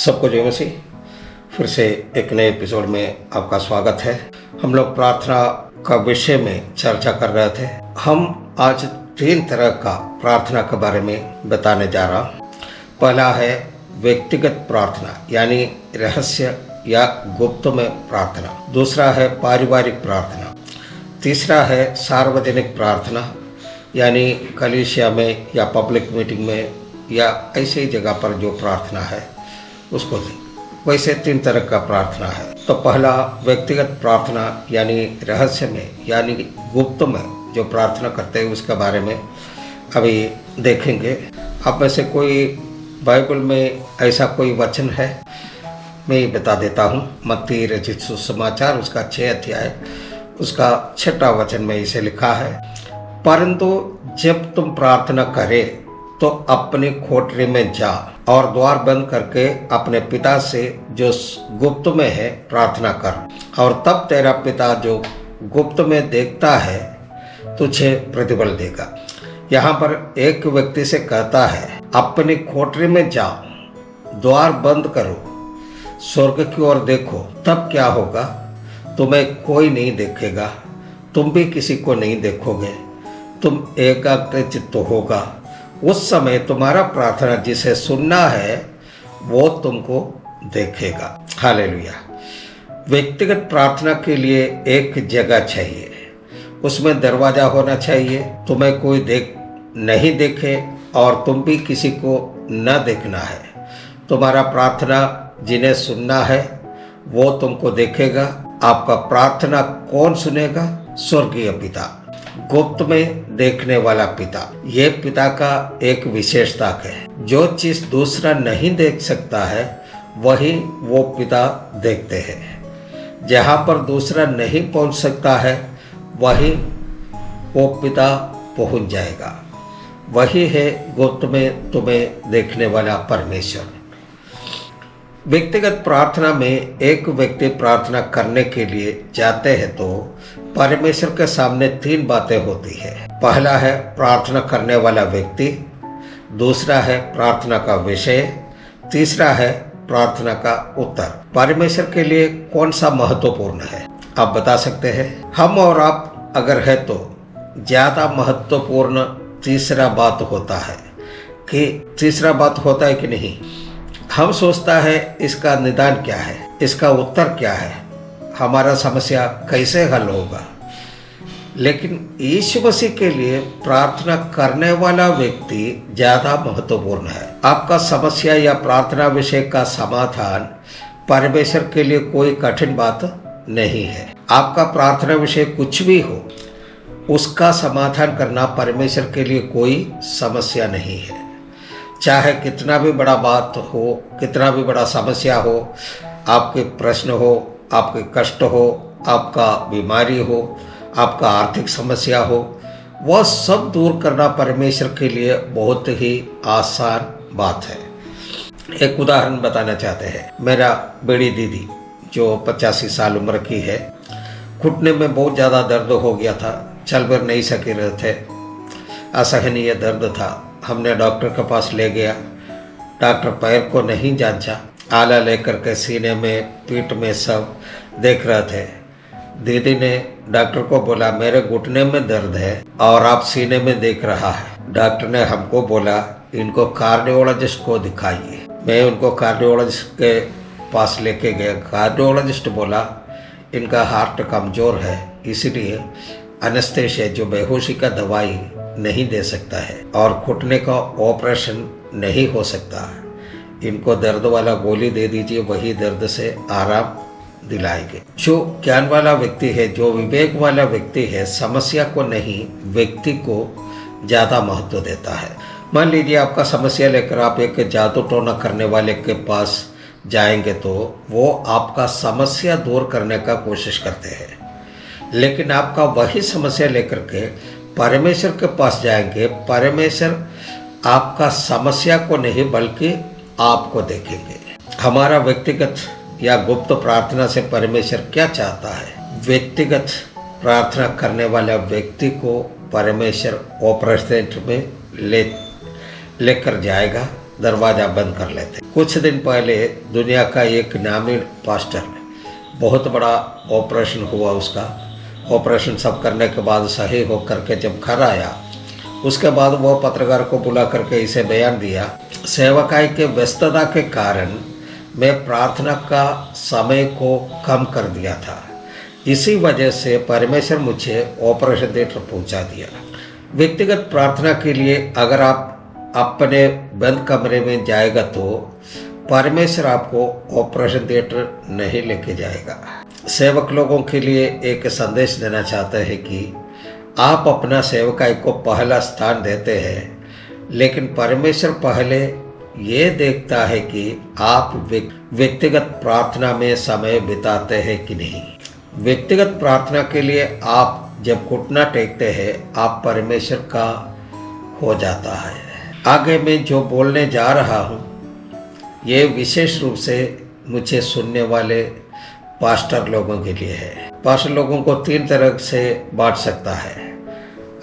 सबको जय मसीह। फिर से एक नए एपिसोड में आपका स्वागत है। हम लोग प्रार्थना का विषय में चर्चा कर रहे थे। हम आज 3 तरह का प्रार्थना के बारे में बताने जा रहा। पहला है व्यक्तिगत प्रार्थना यानी रहस्य या गुप्त में प्रार्थना। दूसरा है पारिवारिक प्रार्थना। तीसरा है सार्वजनिक प्रार्थना यानी कलीसिया में या पब्लिक मीटिंग में या ऐसी जगह पर जो प्रार्थना है उसको दी। वैसे 3 तरह का प्रार्थना है। तो पहला व्यक्तिगत प्रार्थना यानी रहस्य में यानी गुप्त में जो प्रार्थना करते हैं उसके बारे में अभी देखेंगे। आप में से कोई बाइबल में ऐसा कोई वचन है? मैं ये बता देता हूँ। मत्ती रचित सुसमाचार उसका 6 अध्याय उसका 6वां वचन में इसे लिखा है, परंतु जब तुम प्रार्थना करे तो अपनी कोठरी में जा और द्वार बंद करके अपने पिता से जो गुप्त में है प्रार्थना कर, और तब तेरा पिता जो गुप्त में देखता है तुझे प्रतिफल देगा। यहाँ पर एक व्यक्ति से कहता है अपनी कोठरी में जाओ, द्वार बंद करो, स्वर्ग की ओर देखो, तब क्या होगा? तुम्हें कोई नहीं देखेगा, तुम भी किसी को नहीं देखोगे, तुम एकाग्रचित्त होगा। उस समय तुम्हारा प्रार्थना जिसे सुनना है वो तुमको देखेगा। हालेलुया। व्यक्तिगत प्रार्थना के लिए एक जगह चाहिए, उसमें दरवाजा होना चाहिए। तुम्हें कोई नहीं देखे और तुम भी किसी को न देखना है। तुम्हारा प्रार्थना जिन्हें सुनना है वो तुमको देखेगा। आपका प्रार्थना कौन सुनेगा? स्वर्गीय पिता, गुप्त में देखने वाला पिता। ये पिता का एक विशेषता है। जो चीज दूसरा नहीं देख सकता है वही वो पिता देखते हैं। जहाँ पर दूसरा नहीं पहुँच सकता है वही वो पिता पहुँच जाएगा। वही है गुप्त में तुम्हें देखने वाला परमेश्वर। व्यक्तिगत प्रार्थना में एक व्यक्ति प्रार्थना करने के लिए जाते हैं तो परमेश्वर के सामने 3 बातें होती है। पहला है प्रार्थना करने वाला व्यक्ति, दूसरा है प्रार्थना का विषय, तीसरा है प्रार्थना का उत्तर। परमेश्वर के लिए कौन सा महत्वपूर्ण है आप बता सकते हैं? हम और आप अगर है तो ज्यादा महत्वपूर्ण तीसरा बात होता है कि तीसरा बात होता है कि नहीं। हम सोचता है इसका निदान क्या है, इसका उत्तर क्या है, हमारा समस्या कैसे हल होगा। लेकिन यीशु मसीह के लिए प्रार्थना करने वाला व्यक्ति ज़्यादा महत्वपूर्ण है। आपका समस्या या प्रार्थना विषय का समाधान परमेश्वर के लिए कोई कठिन बात नहीं है। आपका प्रार्थना विषय कुछ भी हो उसका समाधान करना परमेश्वर के लिए कोई समस्या नहीं है। चाहे कितना भी बड़ा बात हो, कितना भी बड़ा समस्या हो, आपके प्रश्न हो, आपके कष्ट हो, आपका बीमारी हो, आपका आर्थिक समस्या हो, वह सब दूर करना परमेश्वर के लिए बहुत ही आसान बात है। एक उदाहरण बताना चाहते हैं। मेरा बड़ी दीदी जो 85 साल उम्र की है, घुटने में बहुत ज़्यादा दर्द हो गया था, चल फिर नहीं सके रहे थे, असहनीय दर्द था। हमने डॉक्टर के पास ले गया, डॉक्टर पैर को नहीं जांचा, आला लेकर के सीने में पीठ में सब देख रहे थे। दीदी ने डॉक्टर को बोला मेरे घुटने में दर्द है और आप सीने में देख रहा है। डॉक्टर ने हमको बोला इनको कार्डियोलॉजिस्ट को दिखाइए। मैं उनको कार्डियोलॉजिस्ट के पास लेके गया। कार्डियोलॉजिस्ट बोला इनका हार्ट कमज़ोर है, इसलिए एनेस्थेसिया जो बेहोशी का दवाई नहीं दे सकता है और घुटने का ऑपरेशन नहीं हो सकता। इनको दर्द वाला गोली दे दीजिए, वही दर्द से आराम दिलाएंगे। जो ज्ञान वाला व्यक्ति है, जो विवेक वाला व्यक्ति है, समस्या को नहीं व्यक्ति को ज़्यादा महत्व देता है। मान लीजिए आपका समस्या लेकर आप एक जादू टोना करने वाले के पास जाएंगे तो वो आपका समस्या दूर करने का कोशिश करते हैं। लेकिन आपका वही समस्या लेकर के परमेश्वर के पास जाएंगे, परमेश्वर आपका समस्या को नहीं बल्कि आपको देखेंगे। हमारा व्यक्तिगत या गुप्त प्रार्थना से परमेश्वर क्या चाहता है? व्यक्तिगत प्रार्थना करने वाला व्यक्ति को परमेश्वर ऑपरेशन में लेकर जाएगा दरवाज़ा बंद कर लेते। कुछ दिन पहले दुनिया का एक नामी पास्टर, बहुत बड़ा ऑपरेशन हुआ उसका, ऑपरेशन सब करने के बाद सही हो करके जब घर आया, उसके बाद वो पत्रकार को बुला करके इसे बयान दिया, सेवकाई के व्यस्तता के कारण मैं प्रार्थना का समय को कम कर दिया था, इसी वजह से परमेश्वर मुझे ऑपरेशन थिएटर पहुंचा दिया। व्यक्तिगत प्रार्थना के लिए अगर आप अपने बंद कमरे में जाएगा तो परमेश्वर आपको ऑपरेशन थिएटर नहीं लेके जाएगा। सेवक लोगों के लिए एक संदेश देना चाहते हैं कि आप अपना सेवकाई को पहला स्थान देते हैं, लेकिन परमेश्वर पहले ये देखता है कि आप व्यक्तिगत प्रार्थना में समय बिताते हैं कि नहीं। व्यक्तिगत प्रार्थना के लिए आप जब घुटना टेकते हैं, आप परमेश्वर का हो जाता है। आगे मैं जो बोलने जा रहा हूँ ये विशेष रूप से मुझे सुनने वाले पास्टर लोगों के लिए है। पास्टर लोगों को 3 तरह से बांट सकता है,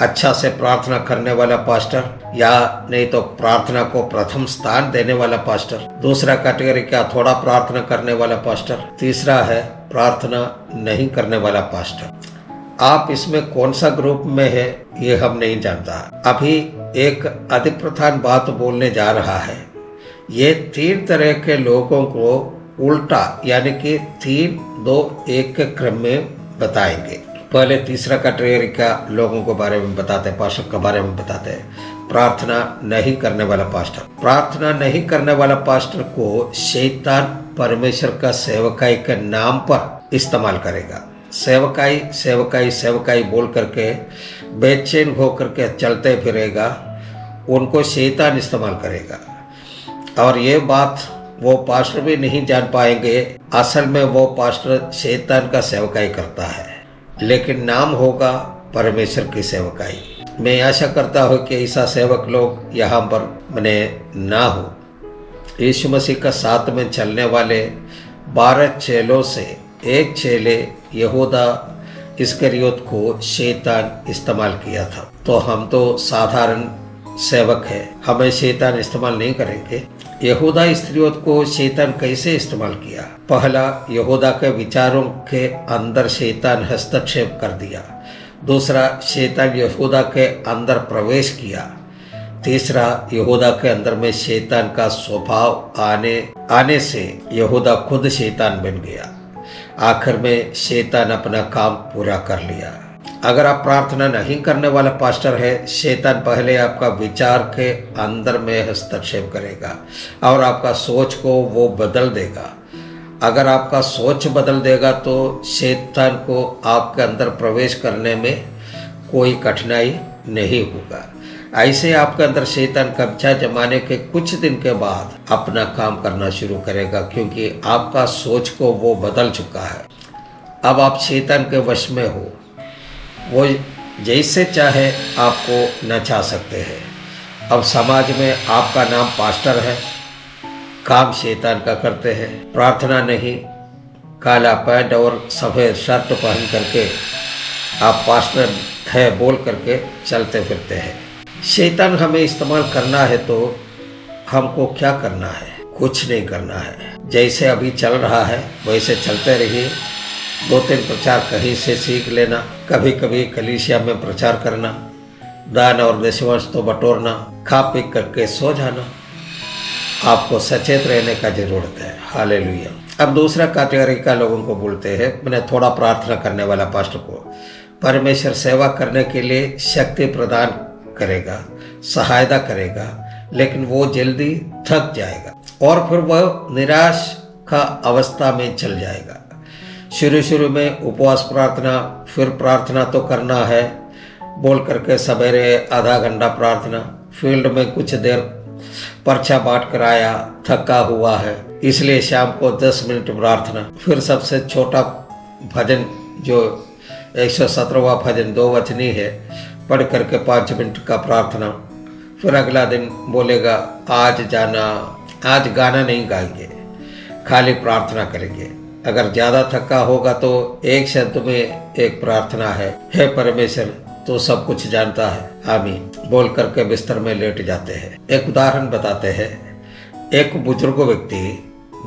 अच्छा से प्रार्थना करने वाला पास्टर, या नहीं तो प्रार्थना को प्रथम स्थान देने वाला पास्टर, दूसरा कैटेगरी क्या थोड़ा प्रार्थना करने वाला पास्टर, तीसरा है प्रार्थना नहीं करने वाला पास्टर। आप इसमें कौन सा ग्रुप में है ये हम नहीं जानता। अभी एक अति प्रधान बात बोलने जा रहा है, ये 3 तरह के लोगों को उल्टा यानी कि 3, 2, 1 के क्रम में बताएंगे। पहले तीसरा कैटेगरी का लोगों के बारे में बताते हैं, पास्टर के बारे में बताते हैं। प्रार्थना नहीं करने वाला पास्टर। प्रार्थना नहीं करने वाला पास्टर को शैतान परमेश्वर का सेवकाई के नाम पर इस्तेमाल करेगा। सेवकाई सेवकाई सेवकाई बोल करके बेचैन हो करके चलते फिरेगा, उनको शैतान इस्तेमाल करेगा। और ये बात वो पास्टर भी नहीं जान पाएंगे, असल में वो पास्टर शैतान का सेवकाई करता है, लेकिन नाम होगा परमेश्वर की सेवकाई। मैं आशा करता हूँ कि ऐसा सेवक लोग यहाँ पर मैंने ना हो। यीशु मसीह का साथ में चलने वाले 12 चेलों से एक चेले यहूदा इस्करियोत को शैतान इस्तेमाल किया था। तो हम तो साधारण सेवक है, हमें शैतान इस्तेमाल नहीं करेंगे। यहूदा इस्करियोत को शैतान कैसे इस्तेमाल किया? पहला, यहूदा के विचारों के अंदर शैतान हस्तक्षेप कर दिया। दूसरा, शैतान यहूदा के अंदर प्रवेश किया। तीसरा, यहूदा के अंदर में शैतान का स्वभाव आने से यहूदा खुद शैतान बन गया। आखिर में शैतान अपना काम पूरा कर लिया। अगर आप प्रार्थना नहीं करने वाला पास्टर है, शैतान पहले आपका विचार के अंदर में हस्तक्षेप करेगा और आपका सोच को वो बदल देगा। अगर आपका सोच बदल देगा तो शैतान को आपके अंदर प्रवेश करने में कोई कठिनाई नहीं होगा। ऐसे आपके अंदर शैतान कब्जा जमाने के कुछ दिन के बाद अपना काम करना शुरू करेगा, क्योंकि आपका सोच को वो बदल चुका है। अब आप शैतान के वश में हो, वो जैसे चाहे आपको नचा सकते हैं। अब समाज में आपका नाम पास्टर है, काम शैतान का करते हैं। प्रार्थना नहीं, काला पैंट और सफ़ेद शर्ट पहन करके आप पास्टर है बोल करके चलते फिरते हैं। शैतान हमें इस्तेमाल करना है तो हमको क्या करना है? कुछ नहीं करना है। जैसे अभी चल रहा है वैसे चलते रहिए। 2-3 प्रचार कहीं से सीख लेना, कभी कभी कलीसिया में प्रचार करना, दान और दशमांश तो बटोरना, खा पी करके सो जाना। आपको सचेत रहने का जरूरत है। हालेलुया। अब दूसरा कैटेगरी का लोगों को बोलते हैं, मैंने थोड़ा प्रार्थना करने वाला पास्टर को परमेश्वर सेवा करने के लिए शक्ति प्रदान करेगा, सहायता करेगा, लेकिन वो जल्दी थक जाएगा और फिर वह निराश का अवस्था में चल जाएगा। शुरू में उपवास प्रार्थना, फिर प्रार्थना तो करना है बोल करके सवेरे आधा घंटा प्रार्थना, फील्ड में कुछ देर पर्चा बांट कर आया, थका हुआ है इसलिए शाम को 10 मिनट प्रार्थना, फिर सबसे छोटा भजन जो 117वां भजन 2 वचनी है पढ़ करके 5 मिनट का प्रार्थना, फिर अगला दिन बोलेगा आज गाना नहीं गाएंगे, खाली प्रार्थना करेंगे। अगर ज़्यादा थका होगा तो एक शब्द में एक प्रार्थना है, हे परमेश्वर तो सब कुछ जानता है, आमीन बोल करके बिस्तर में लेट जाते हैं। एक उदाहरण बताते हैं। एक बुजुर्ग व्यक्ति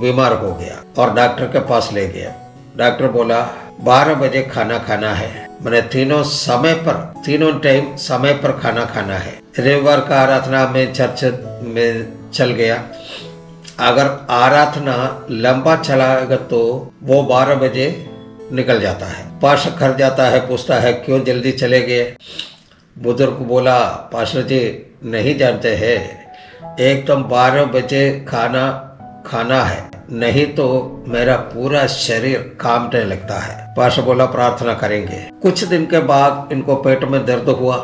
बीमार हो गया और डॉक्टर के पास ले गया। डॉक्टर बोला 12 बजे खाना खाना है, मैंने तीनों टाइम समय पर खाना खाना है। रविवार का आराधना में चर्च में चल गया। अगर आराधना लंबा चलाएगा तो वो 12 बजे निकल जाता है। पास्टर घर जाता है, पूछता है क्यों जल्दी चले गए। बुजुर्ग बोला पास्टर जी नहीं जानते हैं, एकदम 12 बजे खाना है, नहीं तो मेरा पूरा शरीर कांपने लगता है। पास्टर बोला प्रार्थना करेंगे। कुछ दिन के बाद इनको पेट में दर्द हुआ।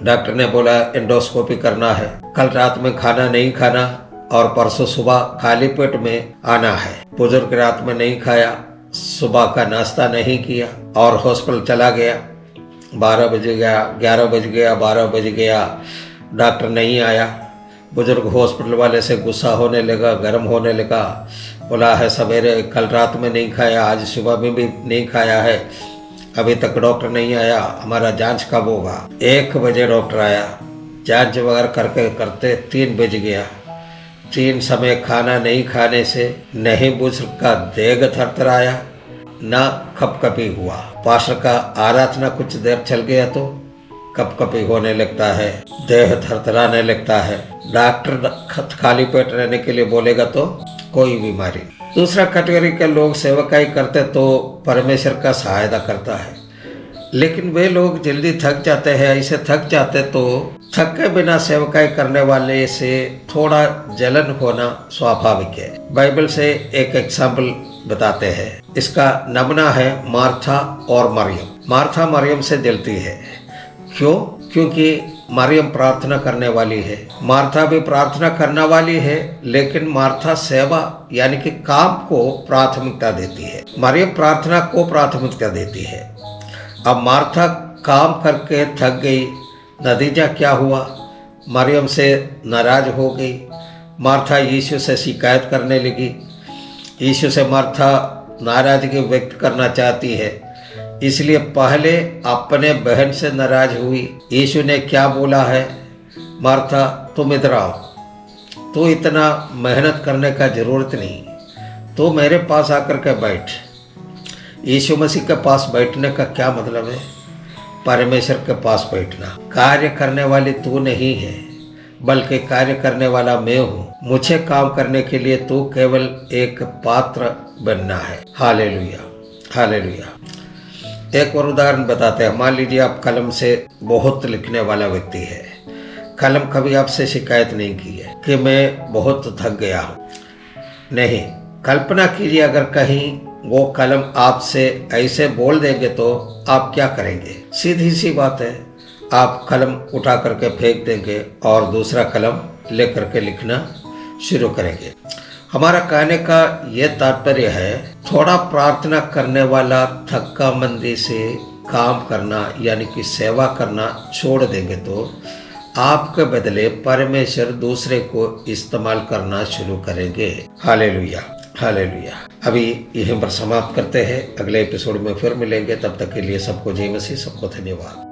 डॉक्टर ने बोला एंडोस्कोपी करना है, कल रात में खाना नहीं खाना और परसों सुबह खाली पेट में आना है। बुजुर्ग रात में नहीं खाया, सुबह का नाश्ता नहीं किया और हॉस्पिटल चला गया। 12 बज गया, 11 बज गया, 12 बज गया, डॉक्टर नहीं आया। बुजुर्ग हॉस्पिटल वाले से गुस्सा होने लगा, गर्म होने लगा। बोला है सवेरे कल रात में नहीं खाया, आज सुबह में भी नहीं खाया है, अभी तक डॉक्टर नहीं आया, हमारा जांच कब होगा। 1 बजे डॉक्टर आया, जांच वगैरह करते 3 बज गया। 3 समय खाना नहीं खाने से नहीं बुजुर्ग का देह थरथराया ना कपकपी हुआ। पास्टर का आराधना कुछ देर चल गया तो कपकपी होने लगता है, देह थरथराने लगता है। डॉक्टर खाली पेट रहने के लिए बोलेगा तो कोई बीमारी। दूसरा कैटेगरी के लोग सेवकाई करते तो परमेश्वर का सहायता करता है, लेकिन वे लोग जल्दी थक जाते हैं। ऐसे थक जाते तो थके बिना सेवकाई करने वाले से थोड़ा जलन होना स्वाभाविक है। बाइबल से एक एग्जाम्पल बताते हैं। इसका नमूना है मार्था और मरियम। मार्था मरियम से जलती है, क्यों? क्योंकि मरियम प्रार्थना करने वाली है, मार्था भी प्रार्थना करने वाली है, लेकिन मार्था सेवा यानी कि काम को प्राथमिकता देती है, मरियम प्रार्थना को प्राथमिकता देती है। अब मार्था काम करके थक गई, नतीजा क्या हुआ? मरियम से नाराज हो गई। मार्था यीशु से शिकायत करने लगी। यीशु से मार्था नाराजगी व्यक्त करना चाहती है, इसलिए पहले अपने बहन से नाराज हुई। यीशु ने क्या बोला है? मार्था तुम इधर आओ, तो इतना मेहनत करने का जरूरत नहीं, तो मेरे पास आकर के बैठ। यीशु मसीह के पास बैठने का क्या मतलब है? परमेश्वर के पास बैठना। कार्य करने वाली तू नहीं है, बल्कि कार्य करने वाला मैं हूँ। मुझे काम करने के लिए तू केवल एक पात्र बनना है। Hallelujah, hallelujah. एक और उदाहरण बताते हैं। मान लीजिए आप कलम से बहुत लिखने वाला व्यक्ति है। कलम कभी आपसे शिकायत नहीं की है कि मैं बहुत थक गया हूँ। नहीं, कल्पना कीजिए अगर कहीं वो कलम आपसे ऐसे बोल देंगे तो आप क्या करेंगे? सीधी सी बात है, आप कलम उठा करके फेंक देंगे और दूसरा कलम लेकर के लिखना शुरू करेंगे। हमारा कहने का ये तात्पर्य है, थोड़ा प्रार्थना करने वाला थक्का मंदी से काम करना यानी कि सेवा करना छोड़ देंगे तो आपके बदले परमेश्वर दूसरे को इस्तेमाल करना शुरू करेंगे। Hallelujah, hallelujah. अभी यहीं पर समाप्त करते हैं, अगले एपिसोड में फिर मिलेंगे। तब तक के लिए सबको जय मसीह, सबको धन्यवाद।